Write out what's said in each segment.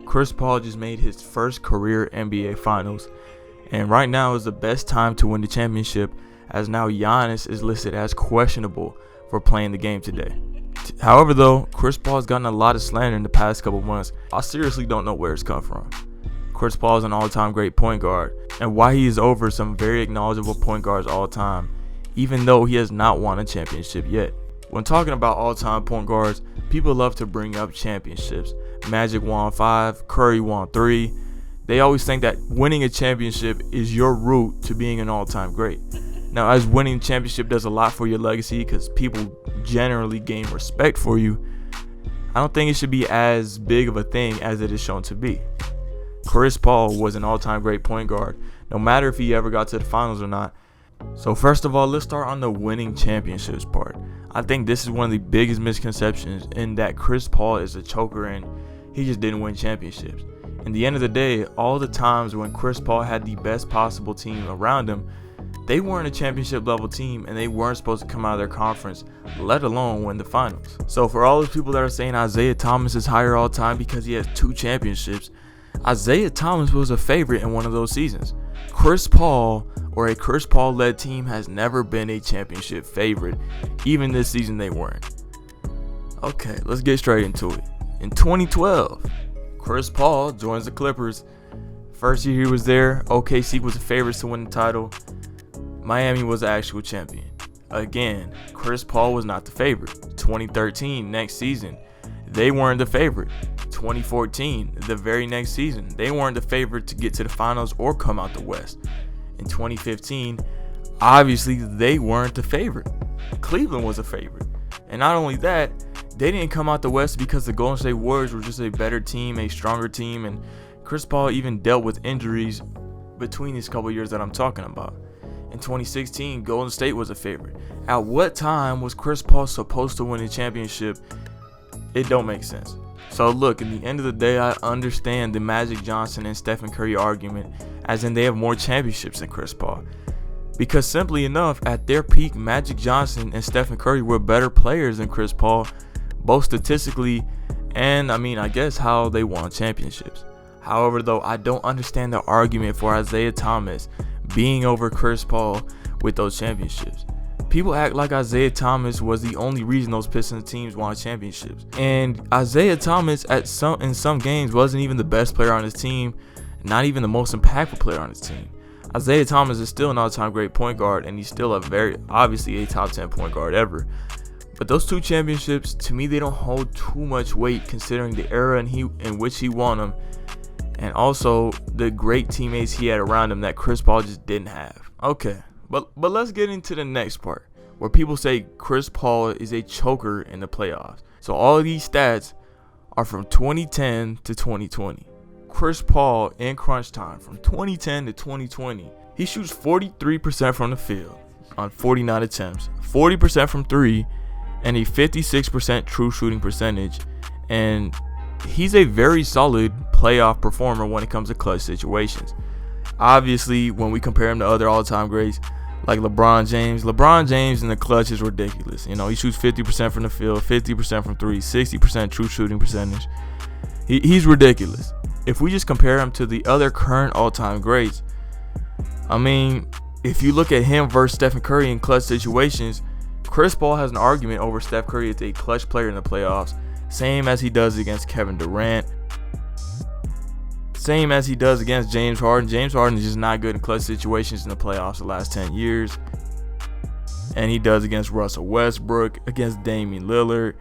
Chris Paul just made his first career NBA Finals, and right now is the best time to win the championship, as now Giannis is listed as questionable for playing the game today. However, though, Chris Paul has gotten a lot of slander in the past couple months. I seriously don't know where it's come from. Chris Paul is an all-time great point guard, and why he is over some very acknowledgeable point guards all time, even though he has not won a championship yet. When talking about all-time point guards, people love to bring up championships. Magic won 5, Curry won 3. They always think that winning a championship is your route to being an all-time great. Now, as winning a championship does a lot for your legacy because people generally gain respect for you, I don't think it should be as big of a thing as it is shown to be. Chris Paul was an all-time great point guard, no matter if he ever got to the finals or not. So first of all, let's start on the winning championships part. I think this is one of the biggest misconceptions, in that Chris Paul is a choker and he just didn't win championships. In the end of the day, all the times when Chris Paul had the best possible team around him, they weren't a championship level team and they weren't supposed to come out of their conference, let alone win the finals. So for all those people that are saying Isaiah Thomas is higher all time because he has 2 championships, Isaiah Thomas was a favorite in one of those seasons. Chris Paul, or a Chris Paul led team, has never been a championship favorite. Even this season they weren't. Okay, let's get straight into it. In 2012, Chris Paul joins the Clippers. First year he was there, OKC was the favorites to win the title. Miami was the actual champion. Again, Chris Paul was not the favorite. 2013, next season, they weren't the favorite. 2014, the very next season, they weren't the favorite to get to the finals or come out the West. In 2015, obviously they weren't the favorite. Cleveland was a favorite. And not only that, they didn't come out the West because the Golden State Warriors were just a better team, a stronger team, and Chris Paul even dealt with injuries between these couple years that I'm talking about. In 2016, Golden State was a favorite. At what time was Chris Paul supposed to win a championship? It don't make sense. So look, in the end of the day, I understand the Magic Johnson and Stephen Curry argument, as in they have more championships than Chris Paul. Because simply enough, at their peak, Magic Johnson and Stephen Curry were better players than Chris Paul, both statistically and I guess how they won championships. However, though, I don't understand the argument for Isaiah Thomas being over Chris Paul with those championships. People act like Isaiah Thomas was the only reason those Pistons teams won championships. And Isaiah Thomas in some games wasn't even the best player on his team, not even the most impactful player on his team. Isaiah Thomas is still an all-time great point guard, and he's still obviously a top 10 point guard ever. But those 2 championships, to me, they don't hold too much weight considering the era in which he won them, and also the great teammates he had around him that Chris Paul just didn't have. Okay. But let's get into the next part, where people say Chris Paul is a choker in the playoffs. So all of these stats are from 2010 to 2020. Chris Paul in crunch time from 2010 to 2020, he shoots 43% from the field on 49 attempts, 40% from 3, and a 56% true shooting percentage. And he's a very solid playoff performer when it comes to clutch situations. Obviously, when we compare him to other all-time greats like LeBron James in the clutch is ridiculous. You know, he shoots 50% from the field, 50% from 3, 60% true shooting percentage. He's ridiculous. If we just compare him to the other current all-time greats, if you look at him versus Stephen Curry in clutch situations, Chris Paul has an argument over Steph Curry as a clutch player in the playoffs, same as he does against Kevin Durant, same as he does against James Harden. James Harden is just not good in clutch situations in the playoffs the last 10 years. And he does against Russell Westbrook, against Damian Lillard.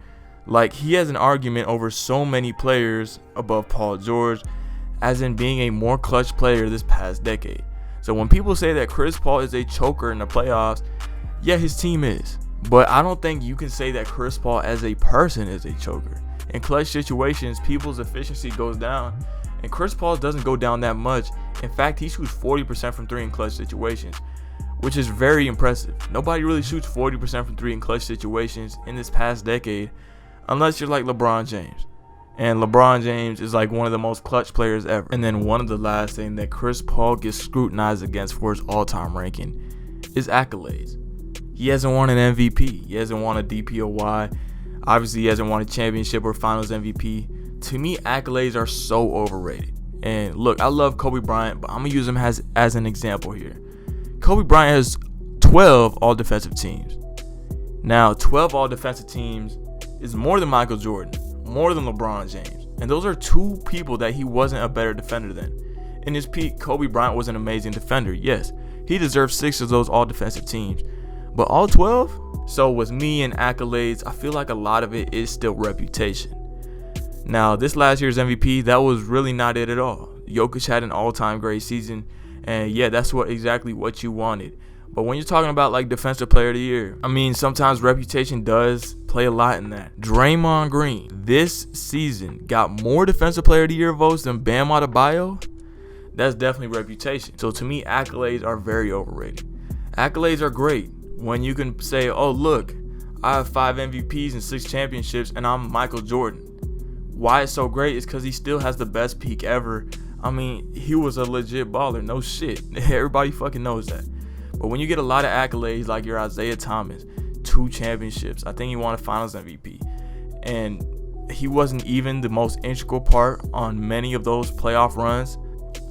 Like, he has an argument over so many players above Paul George, as in being a more clutch player this past decade. So when people say that Chris Paul is a choker in the playoffs, yeah, his team is. But I don't think you can say that Chris Paul as a person is a choker. In clutch situations, people's efficiency goes down, and Chris Paul doesn't go down that much. In fact, he shoots 40% from 3 in clutch situations, which is very impressive. Nobody really shoots 40% from 3 in clutch situations in this past decade, unless you're like LeBron James. And LeBron James is like one of the most clutch players ever. And then one of the last thing that Chris Paul gets scrutinized against for his all-time ranking is accolades. He hasn't won an MVP. He hasn't won a DPOY. Obviously, he hasn't won a championship or finals MVP. To me, accolades are so overrated. And look, I love Kobe Bryant, but I'm going to use him as an example here. Kobe Bryant has 12 all-defensive teams. Now, 12 all-defensive teams is more than Michael Jordan, more than LeBron James. And those are two people that he wasn't a better defender than. In his peak, Kobe Bryant was an amazing defender. Yes, he deserved 6 of those all-defensive teams. But all 12? So with me and accolades, I feel like a lot of it is still reputation. Now, this last year's MVP, that was really not it at all. Jokic had an all-time great season, and yeah, that's exactly what you wanted. But when you're talking about like Defensive Player of the Year, I mean, sometimes reputation does play a lot in that. Draymond Green this season got more Defensive Player of the Year votes than Bam Adebayo. That's definitely reputation. So to me, accolades are very overrated. Accolades are great when you can say, oh, look, I have 5 MVPs and 6 championships, and I'm Michael Jordan. Why it's so great is because he still has the best peak ever. I mean, he was a legit baller, no shit. Everybody fucking knows that. But when you get a lot of accolades like your Isaiah Thomas, 2 championships, I think he won a Finals MVP, and he wasn't even the most integral part on many of those playoff runs.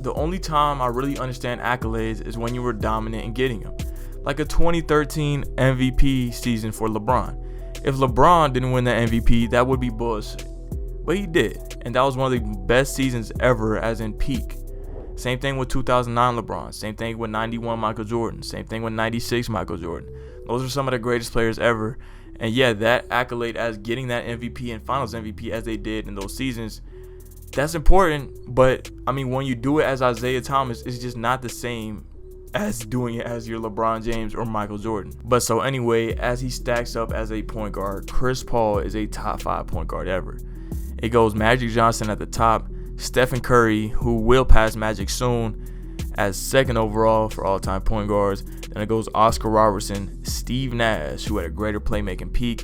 The only time I really understand accolades is when you were dominant in getting them. Like a 2013 MVP season for LeBron. If LeBron didn't win the MVP, that would be bullshit. But he did, and that was one of the best seasons ever as in peak. Same thing with 2009 LeBron. Same thing with 91 Michael Jordan. Same thing with 96 Michael Jordan. Those are some of the greatest players ever. And yeah, that accolade as getting that MVP and Finals MVP as they did in those seasons, that's important. But, I mean, when you do it as Isaiah Thomas, it's just not the same as doing it as your LeBron James or Michael Jordan. But so anyway, as he stacks up as a point guard, Chris Paul is a top 5 point guard ever. It goes Magic Johnson at the top, Stephen Curry, who will pass Magic soon, as 2nd overall for all-time point guards. Then it goes Oscar Robertson, Steve Nash, who had a greater playmaking peak,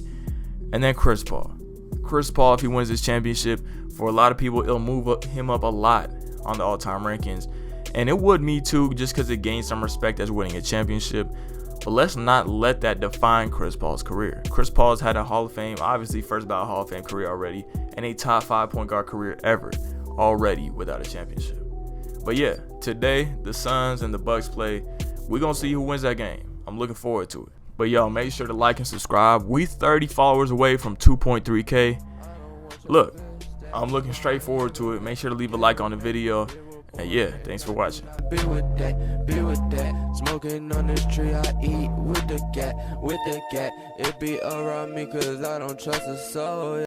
and then Chris Paul. Chris Paul, if he wins this championship, for a lot of people, it'll move him up a lot on the all-time rankings. And it would me too, just because it gains some respect as winning a championship. But let's not let that define Chris Paul's career. Chris Paul's had a Hall of Fame, obviously first ballot Hall of Fame career already, and a top 5 point guard career ever already without a championship. But yeah, today the Suns and the Bucks play. We're going to see who wins that game. I'm looking forward to it. But y'all, make sure to like and subscribe. We 30 followers away from 2.3K. Look, I'm looking straight forward to it. Make sure to leave a like on the video. And yeah, thanks for watching. Be with that. Smoking on this tree, I eat with the cat. It be around me cause I don't trust a soul.